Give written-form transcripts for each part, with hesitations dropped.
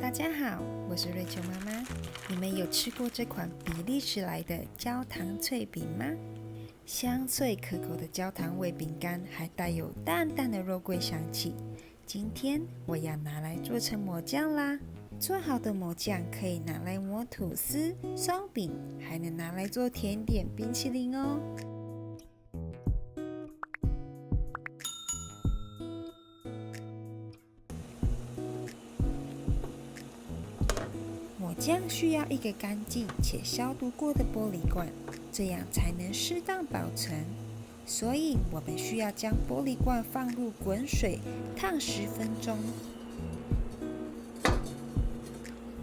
大家好，我是瑞秋妈妈。你们有吃过这款比利时来的焦糖脆饼吗？香脆可口的焦糖味饼干，还带有淡淡的肉桂香气。今天我要拿来做成抹酱啦。做好的抹酱可以拿来抹吐司、松饼，还能拿来做甜点、冰淇淋哦。抹酱需要一个干净且消毒过的玻璃罐，这样才能适当保存。所以我们需要将玻璃罐放入滚水烫10分钟。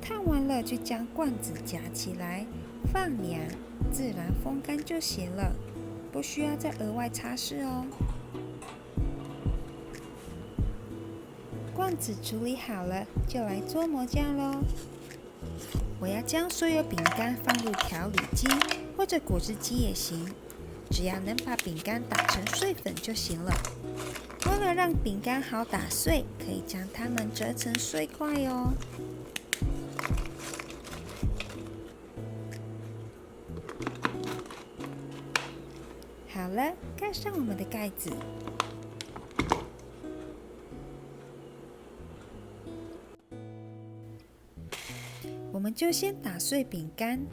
烫完了就将罐子夹起来，放凉，自然风干就行了，不需要再额外擦拭哦。罐子处理好了，就来做抹酱咯。我要将所有饼干放入调理机或者果汁机也行，只要能把饼干打成碎粉就行了。为了让饼干好打碎，可以将它们折成碎块哦。好了，盖上我们的盖子。我们就先打碎饼干，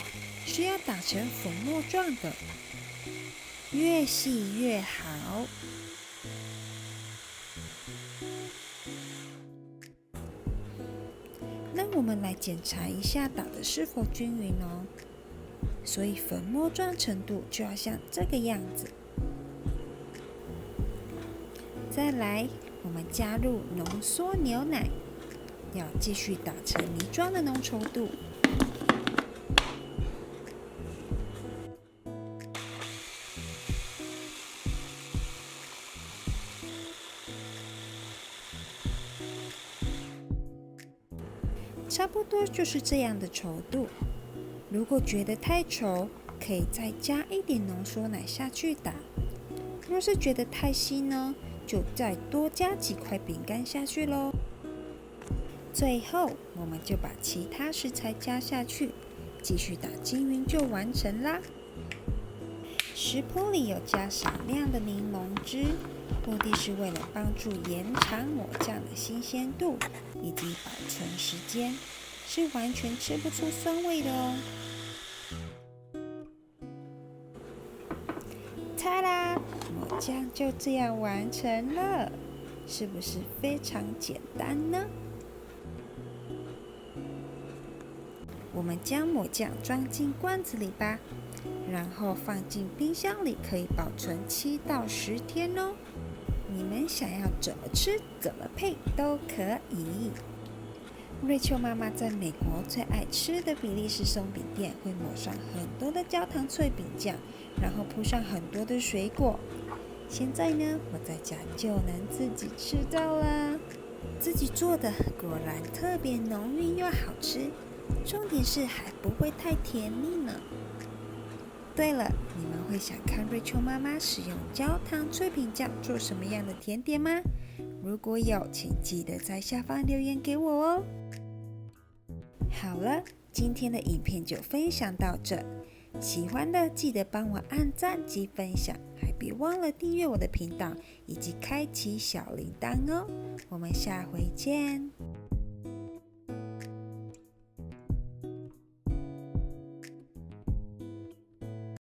需要打成粉末状的，越细越好。那我们来检查一下打的是否均匀哦。所以粉末状程度就要像这个样子。再来，我们加入浓缩牛奶，要继续打成泥状的浓稠度。差不多就是这样的稠度。如果觉得太稠，可以再加一点浓缩奶下去打。若是觉得太稀呢，就再多加几块饼干下去咯。最后，我们就把其他食材加下去，继续打均匀就完成啦。食谱里有加少量的柠檬汁，目的是为了帮助延长抹酱的新鲜度以及保存时间，是完全吃不出酸味的哦。ta啦，抹酱就这样完成了，是不是非常简单呢？我们将抹酱装进罐子里吧，然后放进冰箱里，可以保存7到10天哦。你们想要怎么吃怎么配都可以。瑞秋妈妈在美国最爱吃的比利时松饼店会抹上很多的焦糖脆饼酱，然后铺上很多的水果。现在呢，我在家就能自己吃到啦。自己做的果然特别浓郁又好吃，重点是还不会太甜腻呢。对了，你们会想看瑞秋妈妈使用焦糖脆饼酱做什么样的甜点吗？如果有，请记得在下方留言给我哦。好了，今天的影片就分享到这，喜欢的记得帮我按赞及分享，还别忘了订阅我的频道以及开启小铃铛哦。我们下回见。